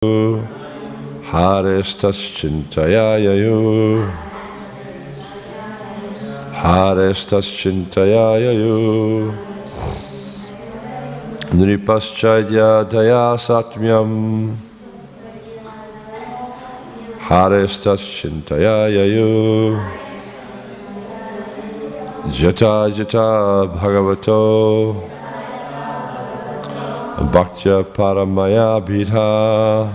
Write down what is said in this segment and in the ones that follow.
Hare Chintayaya Hare Chintayaya Nripaschadya Daya Satmyam Hare Chintayaya Jata Jata Bhagavato Bhaktya Paramaya Bhidha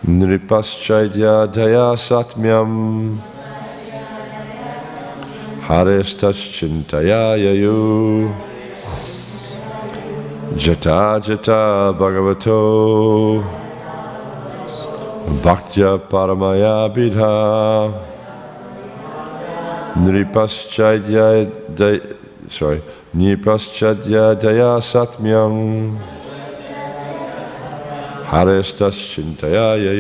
Nripaschadya Daya Satmyam Hare Chintayaya Jata Jata Bhagavato Bhaktya Paramaya Bhidha Nripaschadya Daya Satmyam Hare Chintayaya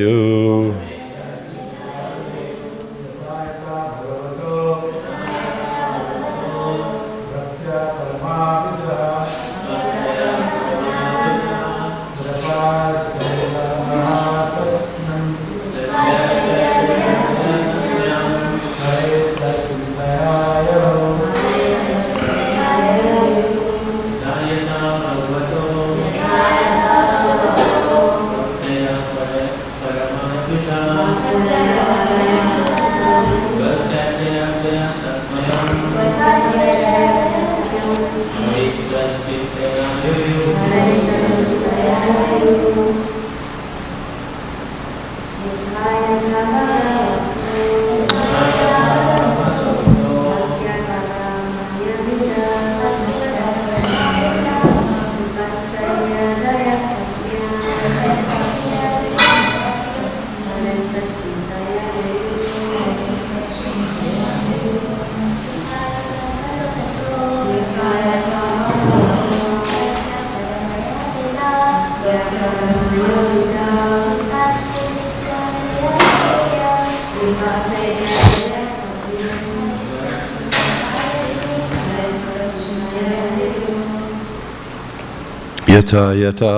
Yata Yata,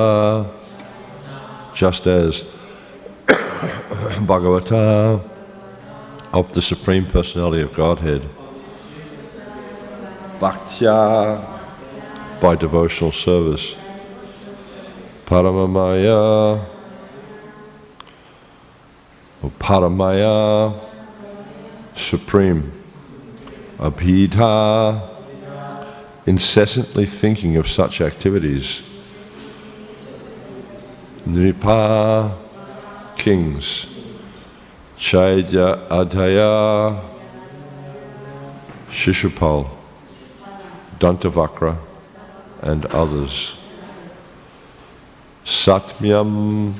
just as Bhagavata of the Supreme Personality of Godhead, Bhaktya by devotional service, Paramamaya or Paramaya, supreme, Abhidha, incessantly thinking of such activities, Nripa, kings, Chaitya Adhaya, Shishupal, Dantavakra, and others. Satmyam,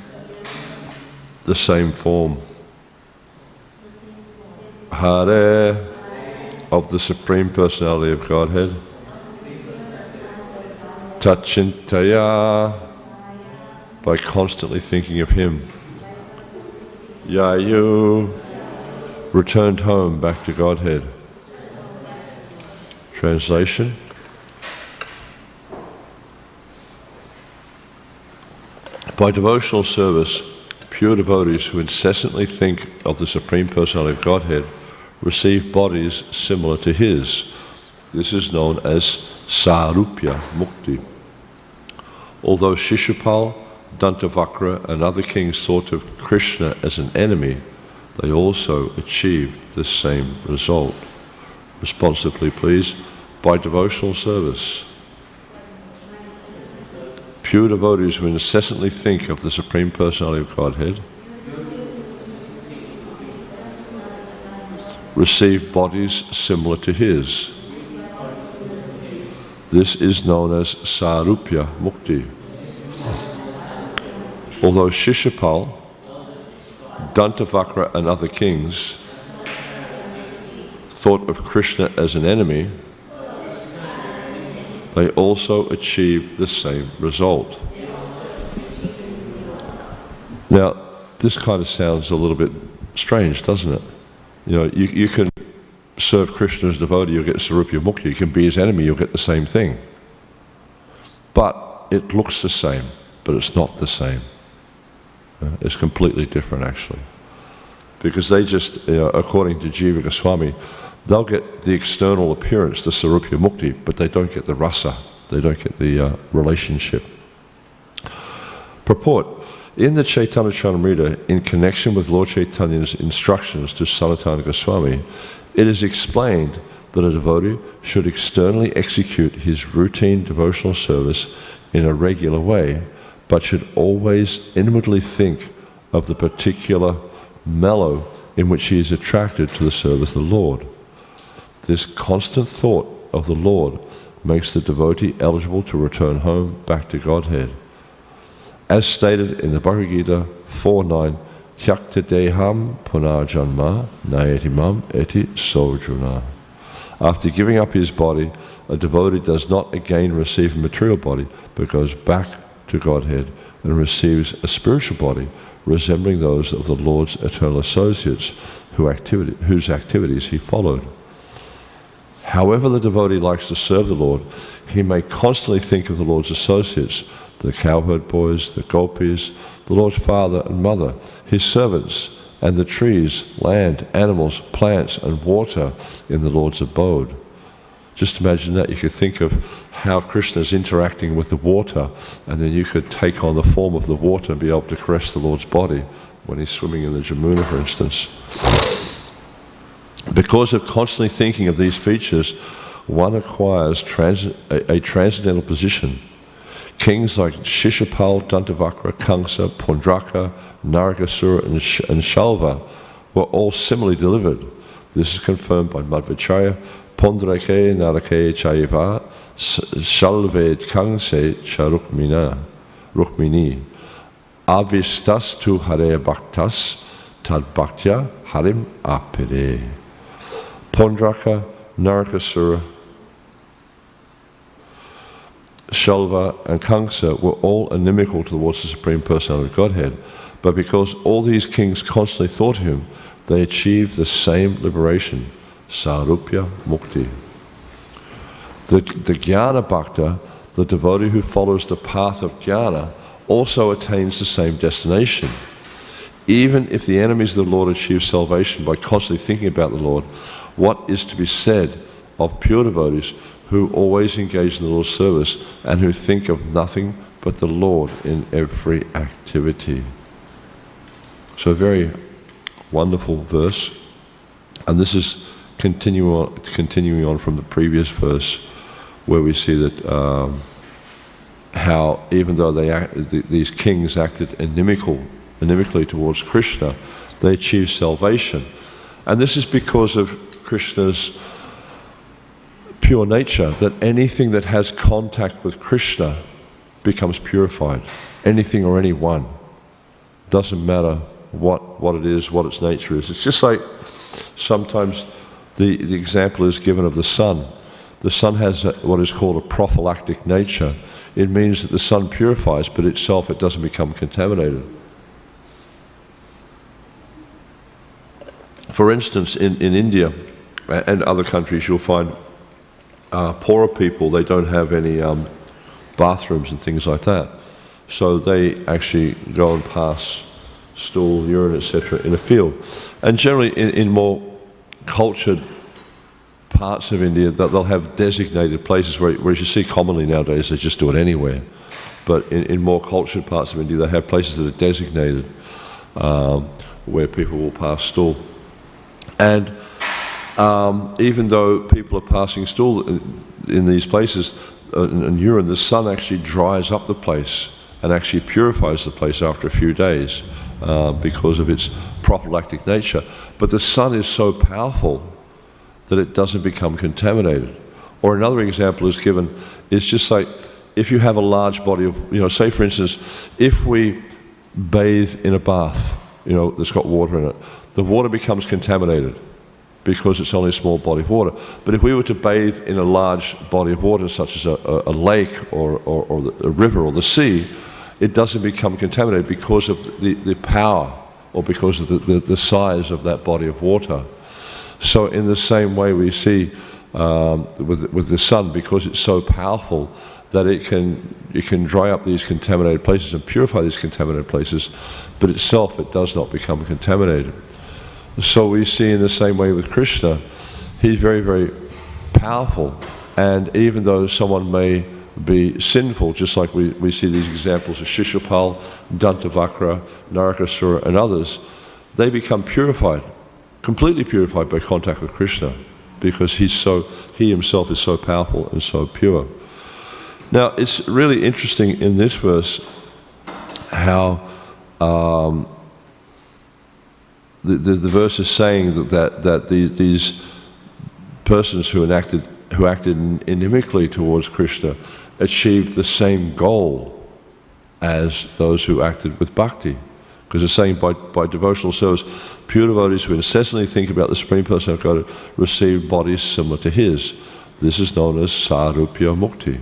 the same form. Hare, of the Supreme Personality of Godhead. Tachintaya, by constantly thinking of Him. Yayu, returned home back to Godhead. Translation. By devotional service, pure devotees who incessantly think of the Supreme Personality of Godhead receive bodies similar to His. This is known as Sarupya Mukti. Although Shishupal, Dantavakra and other kings thought of Krishna as an enemy, they also achieved the same result. Responsively, please. By devotional service, pure devotees who incessantly think of the Supreme Personality of Godhead receive bodies similar to His. This is known as Sarupya Mukti. Although Shishupal, Dantavakra and other kings thought of Krishna as an enemy, they also achieved the same result. Now, this kind of sounds a little bit strange, doesn't it? You know, you can serve Krishna as devotee, you'll get Sarupya Mukti. You can be his enemy, you'll get the same thing. But it looks the same. but it's not the same. It's completely different, actually. Because they just, according to Jiva Goswami, they'll get the external appearance, the Sarupya Mukti, but they don't get the rasa. They don't get the relationship. Purport. In the Chaitanya Charitamrita, in connection with Lord Chaitanya's instructions to Sanatana Goswami, it is explained that a devotee should externally execute his routine devotional service in a regular way, but should always inwardly think of the particular mellow in which he is attracted to the service of the Lord. This constant thought of the Lord makes the devotee eligible to return home back to Godhead. As stated in the Bhagavad Gita 4.9, Tyakta deham punarjanma nayatimam eti sojuna. After giving up his body, a devotee does not again receive a material body, but goes back to Godhead and receives a spiritual body resembling those of the Lord's eternal associates whose activities he followed. However the devotee likes to serve the Lord, he may constantly think of the Lord's associates, the cowherd boys, the gopis, the Lord's father and mother, his servants, and the trees, land, animals, plants, and water in the Lord's abode. Just imagine that. You could think of how Krishna is interacting with the water, and then you could take on the form of the water and be able to caress the Lord's body when he's swimming in the Jamuna, for instance. Because of constantly thinking of these features, one acquires a transcendental position. Kings like Shishapal, Dantavakra, Kamsa, Pundraka, Narakasura, and Shalva were all similarly delivered. This is confirmed by Madhvacharya, Pundrake, Narake, Chayava, Shalved, Kamse, Charukmini. Avistas tu Hare Bhaktas, Tad Bhaktya Harim Apere. Pundraka, Narakasura, Shalva and Kamsa were all inimical towards the Supreme Personality of Godhead, but because all these kings constantly thought of him, they achieved the same liberation, Sarupya Mukti. The Jnana Bhakta, the devotee who follows the path of Jnana, also attains the same destination. Even if the enemies of the Lord achieve salvation by constantly thinking about the Lord, what is to be said of pure devotees who always engage in the Lord's service and who think of nothing but the Lord in every activity? So a very wonderful verse, and this is continuing on from the previous verse, where we see that how even though these kings acted inimically towards Krishna, they achieved salvation. And this is because of Krishna's pure nature, that anything that has contact with Krishna becomes purified. Anything or anyone. Doesn't matter what it is, what its nature is. It's just like sometimes the example is given of the sun. The sun has what is called a prophylactic nature. It means that the sun purifies, but itself it doesn't become contaminated. For instance, in India and other countries, you'll find poorer people, they don't have any bathrooms and things like that. So they actually go and pass stool, urine, etc. in a field. And generally in more cultured parts of India, they'll have designated places, whereas you see commonly nowadays they just do it anywhere. But in more cultured parts of India, they have places that are designated where people will pass stool. And even though people are passing stool in these places and urine, the sun actually dries up the place and actually purifies the place after a few days because of its prophylactic nature. But the sun is so powerful that it doesn't become contaminated. Or another example is given, it's just like if you have a large body of, say for instance, if we bathe in a bath, that's got water in it, the water becomes contaminated because it's only a small body of water. But if we were to bathe in a large body of water, such as a lake or a river or the sea, it doesn't become contaminated because of the power or because of the size of that body of water. So in the same way we see with the sun, because it's so powerful that it can dry up these contaminated places and purify these contaminated places, but itself it does not become contaminated. So we see in the same way with Krishna, he's very, very powerful, and even though someone may be sinful, just like we see these examples of Shishupal, Dantavakra, Narakasura and others, they become purified, completely purified by contact with Krishna, because he himself is so powerful and so pure. Now it's really interesting in this verse how the verse is saying that these persons who acted inimically towards Krishna achieved the same goal as those who acted with bhakti. Because it's saying by devotional service, pure devotees who incessantly think about the Supreme Person of God receive bodies similar to his. This is known as Sarupya Mukti.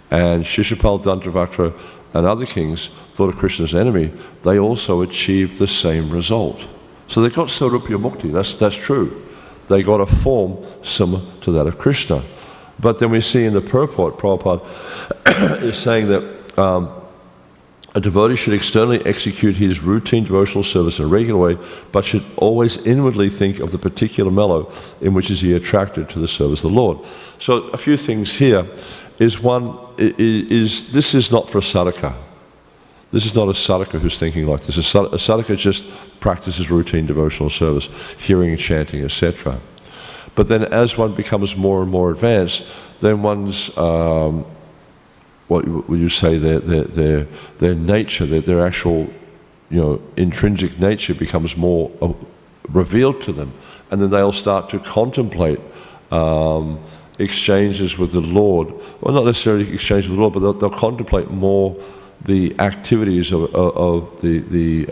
And Shishupal, Dantavakra and other kings thought of Krishna's enemy, they also achieved the same result. So they got Sarupya Mukti, that's true. They got a form similar to that of Krishna. But then we see in the purport, Prabhupada is saying that a devotee should externally execute his routine devotional service in a regular way, but should always inwardly think of the particular mellow in which is he attracted to the service of the Lord. So a few things here is one, this is not for a sadhaka. This is not a sadhaka who's thinking like this. A sadhaka just practices routine devotional service, hearing, chanting, etc. But then as one becomes more and more advanced, then one's, what would you say, their nature, their actual, intrinsic nature becomes more revealed to them. And then they'll start to contemplate exchanges with the Lord. Well, not necessarily exchanges with the Lord, but they'll contemplate more the activities of the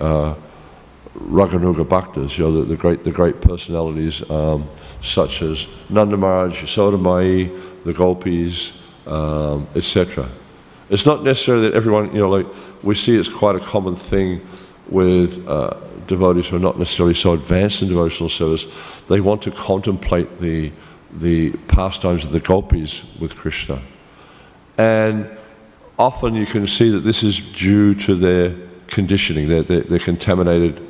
Raganuga Bhaktas, the great personalities such as Nanda Maharaj, Yasoda Mai, the Gopis, etc. It's not necessarily that everyone, like we see it's quite a common thing with devotees who are not necessarily so advanced in devotional service. They want to contemplate the pastimes of the Gopis with Krishna. And often you can see that this is due to their conditioning, their contaminated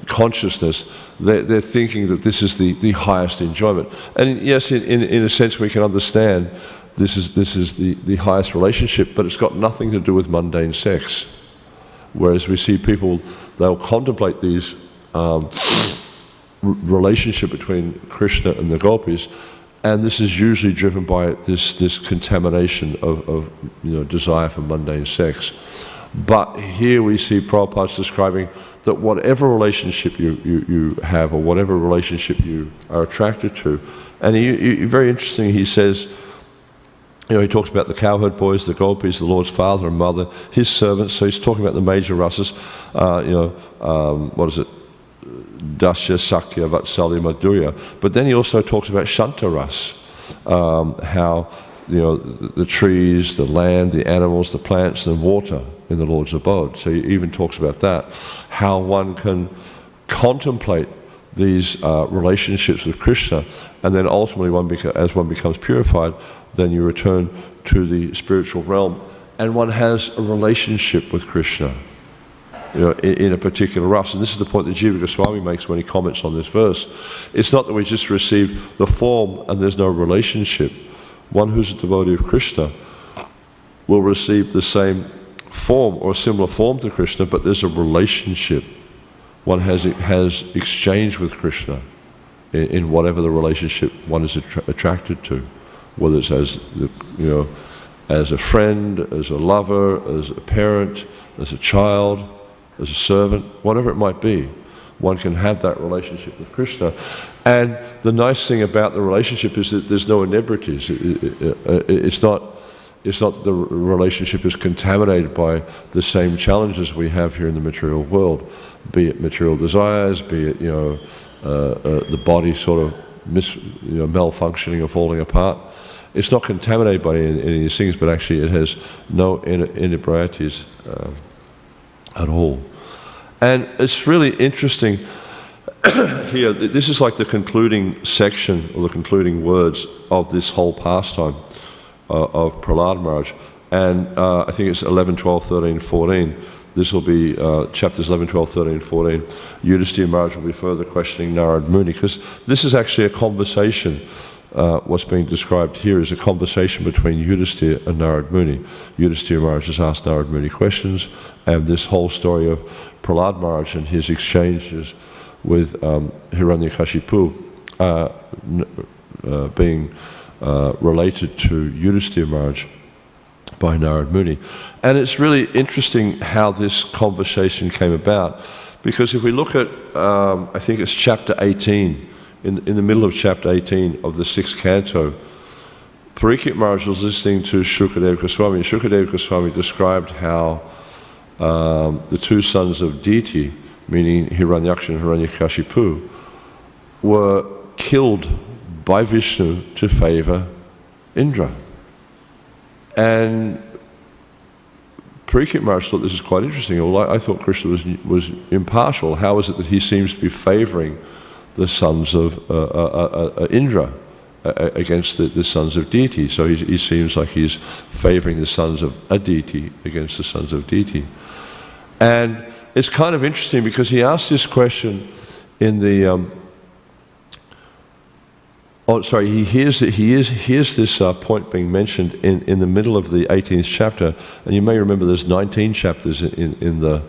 consciousness. They're thinking that this is the highest enjoyment. And yes, in a sense we can understand this is the highest relationship, but it's got nothing to do with mundane sex. Whereas we see people, they'll contemplate these relationship between Krishna and the Gopis, and this is usually driven by this contamination of desire for mundane sex. But here we see Prabhupada describing that whatever relationship you have, or whatever relationship you are attracted to, and he very interesting, he says, he talks about the cowherd boys, the Gopis, the Lord's father and mother, his servants. So he's talking about the major rasas, what is it? Dasya, Sakya, Vatsalya, Madhurya. But then he also talks about Shanta Ras, how the trees, the land, the animals, the plants and water in the Lord's abode. So he even talks about that, how one can contemplate these relationships with Krishna, and then ultimately as one becomes purified, then you return to the spiritual realm, and one has a relationship with Krishna, in a particular rasa. And this is the point that Jiva Goswami makes when he comments on this verse. It's not that we just receive the form and there's no relationship. One who's a devotee of Krishna will receive the same form or a similar form to Krishna, but there's a relationship. One has exchange with Krishna in whatever the relationship one is attracted to, whether it's as a friend, as a lover, as a parent, as a child, as a servant, whatever it might be. One can have that relationship with Krishna. And the nice thing about the relationship is that there's no inebrities. It's not that the relationship is contaminated by the same challenges we have here in the material world, be it material desires, be it the body sort of malfunctioning or falling apart. It's not contaminated by any of these things, but actually it has no inebrities at all. And it's really interesting here, this is like the concluding section or the concluding words of this whole pastime. of Prahlad Maharaj. And I think it's 11, 12, 13, 14. This will be chapters 11, 12, 13, 14. Yudhisthira Maharaj will be further questioning Narad Muni, because this is actually a conversation. What's being described here is a conversation between Yudhisthira and Narad Muni. Yudhisthira Maharaj has asked Narad Muni questions, and this whole story of Prahlad Maharaj and his exchanges with Hiranyakashipu being related to Yudhisthira Maharaj by Narad Muni. And it's really interesting how this conversation came about, because if we look at, I think it's chapter 18, in the middle of chapter 18 of the 6th canto, Parikshit Maharaj was listening to Shukadeva Goswami. Shukadeva Goswami described how the two sons of Diti, meaning Hiranyaksha and Hiranyakashipu, were killed by Vishnu to favor Indra. And Parikshit Maharaj thought this is quite interesting. Well, I thought Krishna was impartial. How is it that he seems to be favoring the sons of Indra against the sons of Diti? So he seems like he's favoring the sons of Aditi against the sons of Diti. And it's kind of interesting because he asked this question in the he hears this point being mentioned in the middle of the 18th chapter, and you may remember there's 19 chapters in the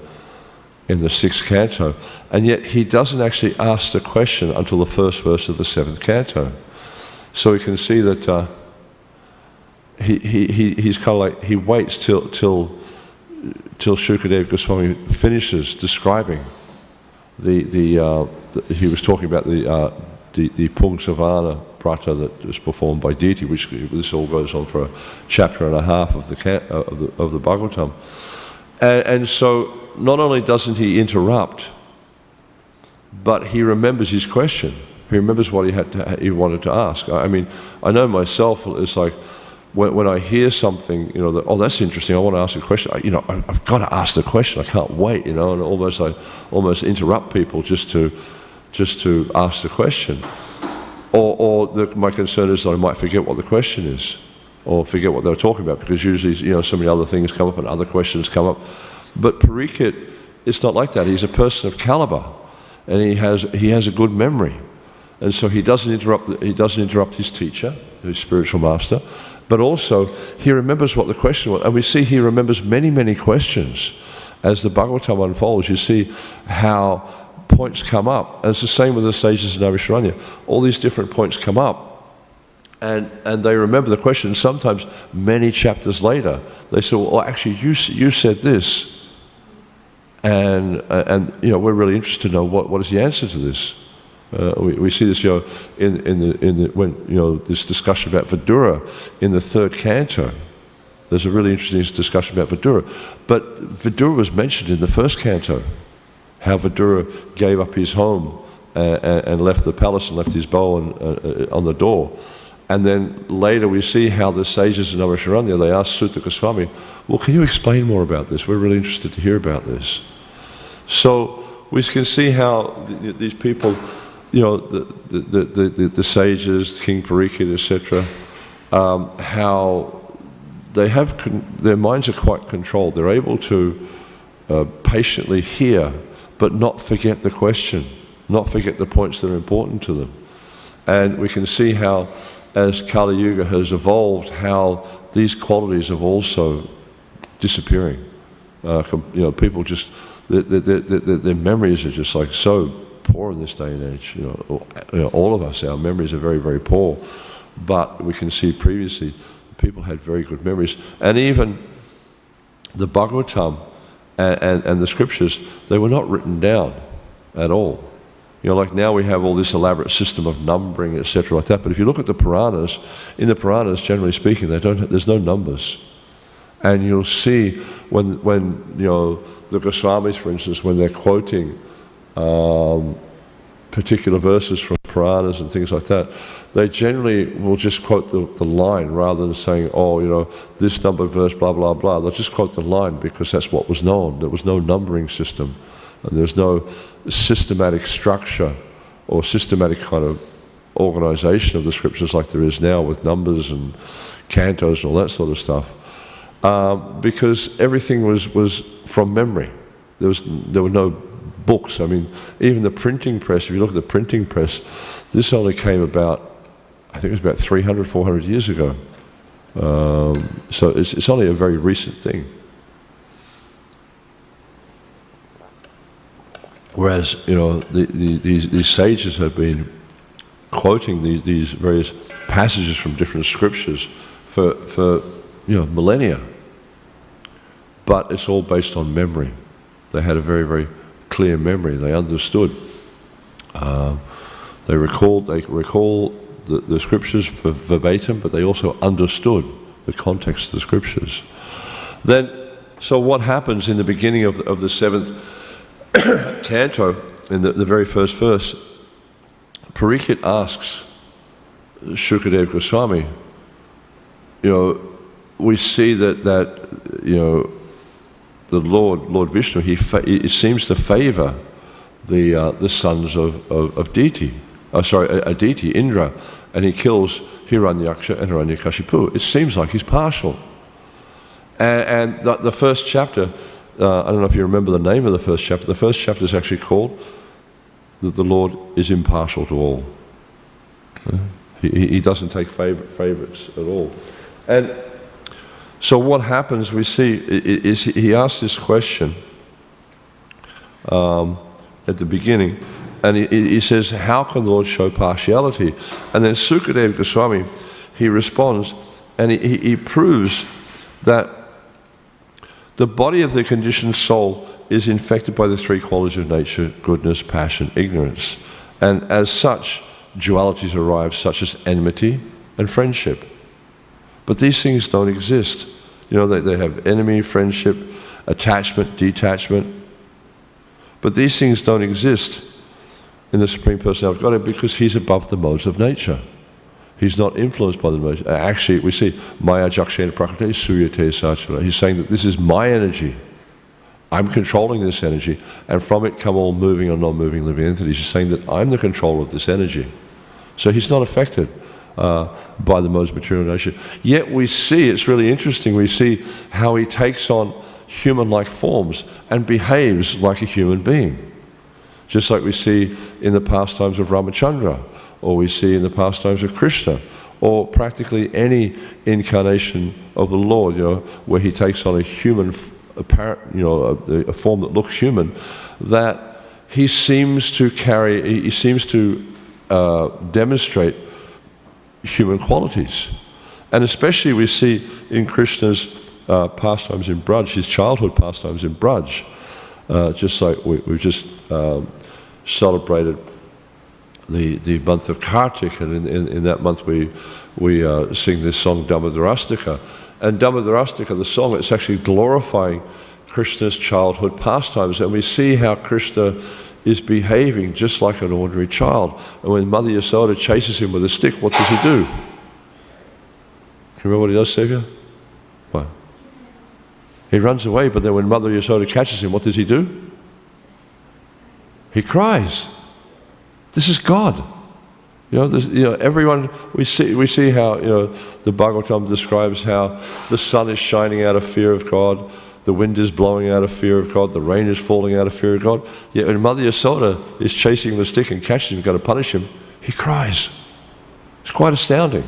6th canto, and yet he doesn't actually ask the question until the first verse of the 7th canto. So we can see that he's kind of like, he waits till Shukadeva Goswami finishes describing he was talking about the Pungsavana Prata that was performed by Diti, which this all goes on for a chapter and a half of the Bhagavatam. And so not only doesn't he interrupt, but he remembers his question. He remembers what he wanted to ask. I mean, I know myself, it's like when I hear something, that's interesting, I want to ask a question. I've got to ask the question. I can't wait, and I almost interrupt people just to ask the question. My concern is that I might forget what the question is, or forget what they were talking about, because usually, so many other things come up and other questions come up. But Parikshit, it's not like that. He's a person of caliber, and he has a good memory, and so he doesn't interrupt his teacher, his spiritual master, but also he remembers what the question was, and we see he remembers many, many questions as the Bhagavatam unfolds. You see how points come up, and it's the same with the sages in Nrsimha. All these different points come up, and they remember the question. Sometimes many chapters later, they say, "Well, actually, you said this," and we're really interested to know what is the answer to this. We see this, when this discussion about Vidura in the 3rd canto. There's a really interesting discussion about Vidura, but Vidura was mentioned in the 1st canto. How Vidura gave up his home and left the palace and left his bow on the door. And then later we see how the sages in Nrsimha, they asked Sutta Goswami, well, can you explain more about this? We're really interested to hear about this. So we can see how these people, the sages, King Parikshit, etc., how they have, their minds are quite controlled. They're able to patiently hear, but not forget the question, not forget the points that are important to them. And we can see how, as Kali Yuga has evolved, how these qualities are also disappearing. People just, their memories are just like so poor in this day and age. All of us, our memories are very, very poor. But we can see previously, people had very good memories. And even the Bhagavatam and the scriptures, they were not written down at all. Like now we have all this elaborate system of numbering, etc., like that. But if you look at the Puranas, in the Puranas, generally speaking, there's no numbers. And you'll see when the Goswamis, for instance, when they're quoting particular verses from Puranas and things like that, they generally will just quote the line rather than saying, this number, verse, blah, blah, blah. They'll just quote the line because that's what was known. There was no numbering system, and there's no systematic structure or systematic kind of organization of the scriptures like there is now with numbers and cantos and all that sort of stuff, because everything was from memory. There were no books. I mean, even the printing press, if you look at the printing press, this only came about, I think it was about 300, 400 years ago. So it's only a very recent thing. Whereas, these sages have been quoting these various passages from different scriptures for millennia. But it's all based on memory. They had a very, very clear memory. They understood. They recall the scriptures verbatim, but they also understood the context of the scriptures. So what happens in the beginning of the 7th canto, in the very first verse, Parikshit asks Shukadeva Goswami, we see that the Lord Vishnu, he seems to favor the sons of Diti, Aditi, Indra, and he kills Hiranyaksha and Hiranyakashipu. It seems like he's partial. And the first chapter, I don't know if you remember the name of the first chapter. The first chapter is actually called that the Lord is impartial to all. He doesn't take favorites at all. And so what happens, we see, is he asks this question at the beginning, and he says, how can the Lord show partiality? And then Sukadeva Goswami, he responds, and he proves that the body of the conditioned soul is infected by the three qualities of nature: goodness, passion, ignorance. And as such, dualities arise, such as enmity and friendship. But these things don't exist. They have enemy, friendship, attachment, detachment. But these things don't exist in the Supreme Personality of Godhead because he's above the modes of nature. He's not influenced by the modes. Actually, we see Maya Jakshena Prakriti Suyate Sachara. He's saying that this is my energy. I'm controlling this energy, and from it come all moving or non-moving living entities. He's saying that I'm the controller of this energy. So he's not affected by the modes of material nature. Yet we see, it's really interesting, we see how he takes on human-like forms and behaves like a human being. Just like we see in the pastimes of Ramachandra, or we see in the pastimes of Krishna, or practically any incarnation of the Lord, where he takes on a human, a form that looks human, that he seems to demonstrate human qualities. And especially we see in Krishna's pastimes in Braj, his childhood pastimes in Braj, just like we've just celebrated the month of Kartik, and in that month we sing this song Damodarastika. And Damodarastika, the song, it's actually glorifying Krishna's childhood pastimes, and we see how Krishna is behaving just like an ordinary child. And when Mother Yasoda chases him with a stick, what does he do? Can you remember what he does, Sevia? What? He runs away, but then when Mother Yasoda catches him, what does he do? He cries. This is God. Everyone, we see how, the Bhagavatam describes how the sun is shining out of fear of God, the wind is blowing out of fear of God, the rain is falling out of fear of God. Yet when Mother Yasoda is chasing the stick and catches him, going to punish him, he cries. It's quite astounding.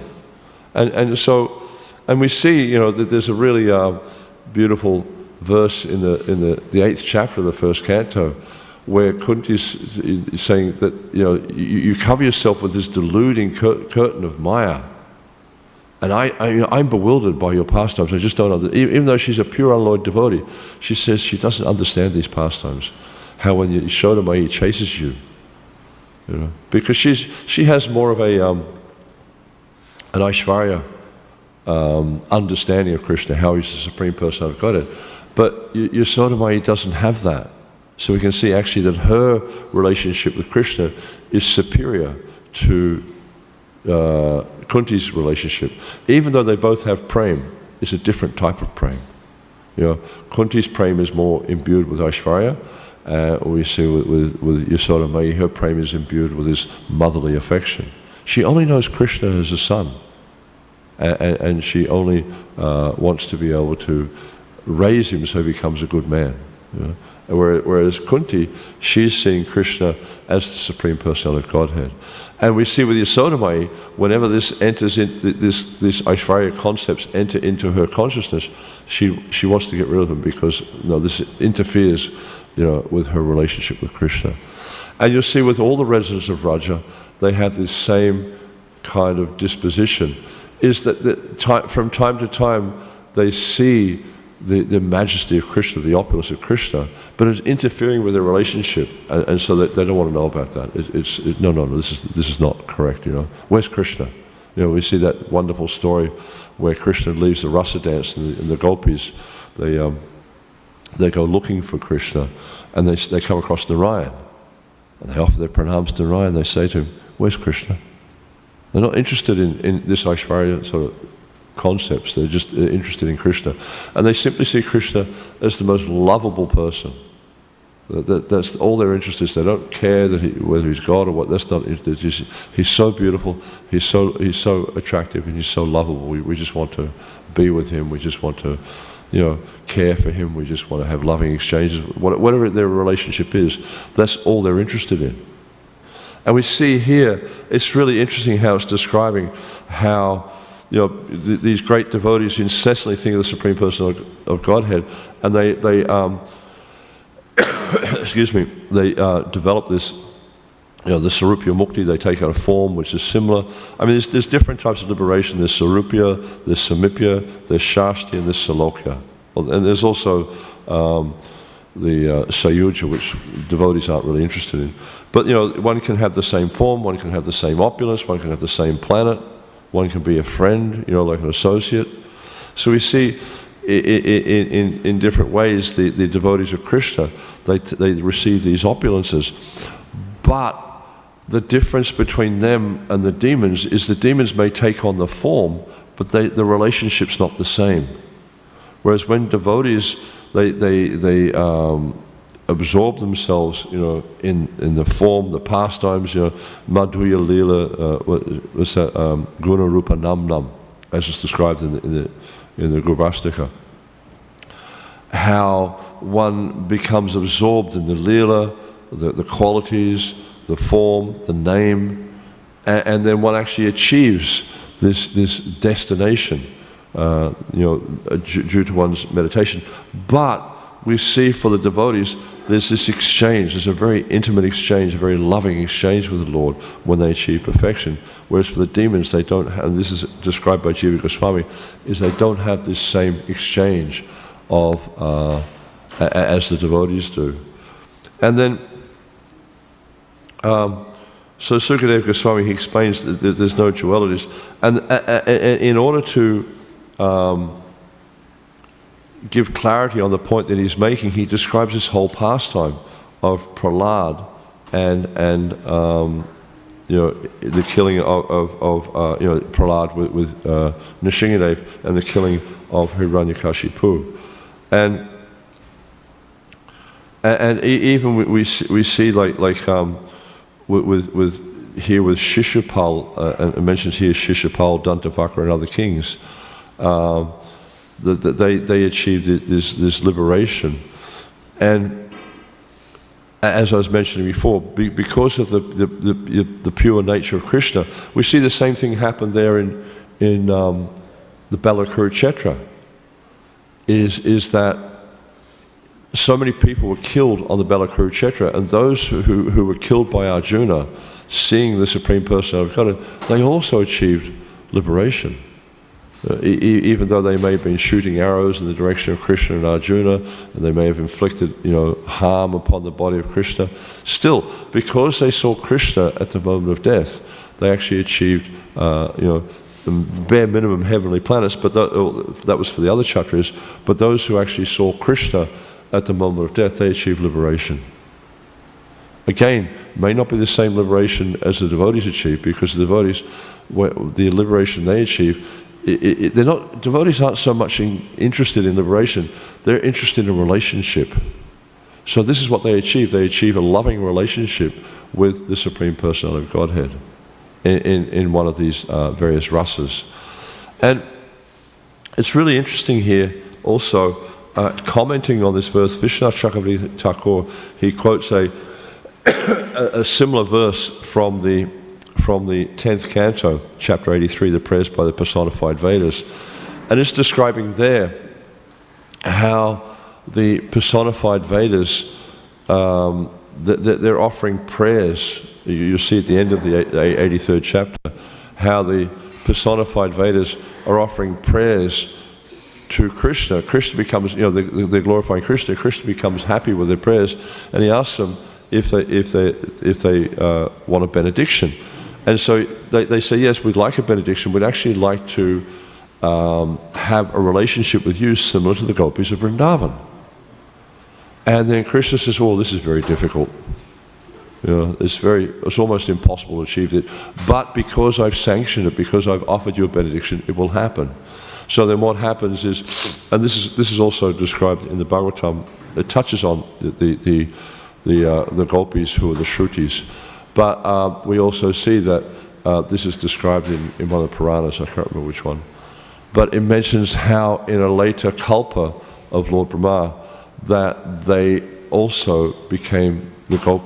And we see, that there's a really beautiful verse in the 8th chapter of the first canto, where Kunti is saying that you cover yourself with this deluding curtain of Maya, and I'm bewildered by your pastimes. I just don't understand. Even though she's a pure unalloyed devotee, she says she doesn't understand these pastimes. How when Yashoda Mai chases you, because she has more of an Aishvarya understanding of Krishna, how he's the Supreme Personality of Godhead, but Yashoda Mai doesn't have that. So we can see actually that her relationship with Krishna is superior to Kunti's relationship. Even though they both have prem, it's a different type of prem. Kunti's prem is more imbued with Aishvarya. We see with Yasoda Mai, her prem is imbued with this motherly affection. She only knows Krishna as a son. And she only wants to be able to raise him so he becomes a good man. You know? Whereas Kunti, she's seeing Krishna as the Supreme Personality of Godhead. And we see with Yasodamai, whenever this enters in, these Aishvarya concepts enter into her consciousness, she wants to get rid of them because this interferes, with her relationship with Krishna. And you'll see with all the residents of Vraja, they have this same kind of disposition. Is that from time to time they see the majesty of Krishna, the opulence of Krishna, but it's interfering with their relationship, and so they don't want to know about that. No, this is not correct. Where's Krishna? We see that wonderful story where Krishna leaves the rasa dance, and the gopis they go looking for Krishna, and they come across Narayan, and they offer their pranams to Narayan. They say to him, "Where's Krishna?" They're not interested in this Aishvarya sort of concepts. They're just interested in Krishna. And they simply see Krishna as the most lovable person. That's all their interest is. They don't care whether he's God or what. That's not interested. He's so beautiful, he's so attractive, and he's so lovable. We just want to be with him. We just want to care for him. We just want to have loving exchanges. Whatever their relationship is, that's all they're interested in. And we see here, it's really interesting how it's describing how these great devotees incessantly think of the Supreme Person of Godhead, and they excuse me, they develop this, the Sarupya Mukti. They take on a form which is similar. I mean, there's different types of liberation. There's Sarupya, there's Samipya, there's Shasti, and there's Salokya. And there's also the Sayuja, which devotees aren't really interested in. But one can have the same form, one can have the same opulence, one can have the same planet, one can be a friend, like an associate. So we see in different ways the devotees of Krishna, they receive these opulences. But the difference between them and the demons is the demons may take on the form, but the relationship's not the same. Whereas when devotees, they absorb themselves, in the form, the pastimes, Madhurya Lila, what's that, Guna Rupa Nam Nam, as is described in the Gurvastika. How one becomes absorbed in the Lila, the qualities, the form, the name, and then one actually achieves this destination, due to one's meditation. But we see for the devotees, there's this exchange, there's a very intimate exchange, a very loving exchange with the Lord when they achieve perfection. Whereas for the demons, they don't have, and this is described by Jiva Goswami, is they don't have this same exchange of, as the devotees do. And then, so Sukadev Goswami, he explains that there's no dualities. And in order to give clarity on the point that he's making, he describes this whole pastime of Prahlad and the killing of Prahlad with Nrsimhadev, and the killing of Hiranyakashipu. And even we see like with here with Shishupal, and it mentions here Shishupal, Dantavakra, and other kings, that they achieved this liberation. And as I was mentioning before, because of the pure nature of Krishna, we see the same thing happen there in the Balakurukshetra. Is that so many people were killed on the Balakurukshetra, and those who were killed by Arjuna, seeing the Supreme Personality of Godhead, they also achieved liberation. Even though they may have been shooting arrows in the direction of Krishna and Arjuna, and they may have inflicted, harm upon the body of Krishna, still, because they saw Krishna at the moment of death, they actually achieved, the bare minimum heavenly planets. But that was for the other Kshatriyas. But those who actually saw Krishna at the moment of death, they achieved liberation. Again, may not be the same liberation as the devotees achieve, because the devotees, the liberation they achieve, they're not, devotees aren't so much interested in liberation, they're interested in relationship. So this is what they achieve. They achieve a loving relationship with the Supreme Personality of Godhead. in one of these various rasas. And it's really interesting here also, commenting on this verse, Vishwanath Chakravarti Thakur, he quotes a similar verse from the 10th canto, chapter 83, the prayers by the personified Vedas. And it's describing there how the personified Vedas, they're offering prayers. You see at the end of the 83rd chapter, how the personified Vedas are offering prayers to Krishna. Krishna becomes, they're glorifying Krishna. Krishna becomes happy with their prayers, and he asks them if they want a benediction. And so they say, yes, we'd like a benediction. We'd actually like to have a relationship with you similar to the gopis of Vrindavan. And then Krishna says, oh, this is very difficult. It's almost impossible to achieve it. But because I've sanctioned it, because I've offered you a benediction, it will happen. So then what happens is, and this is also described in the Bhagavatam, it touches on the gopis who are the Shrutis. But we also see that this is described in one of the Puranas, I can't remember which one. But it mentions how in a later kalpa of Lord Brahma, that they also became the gopis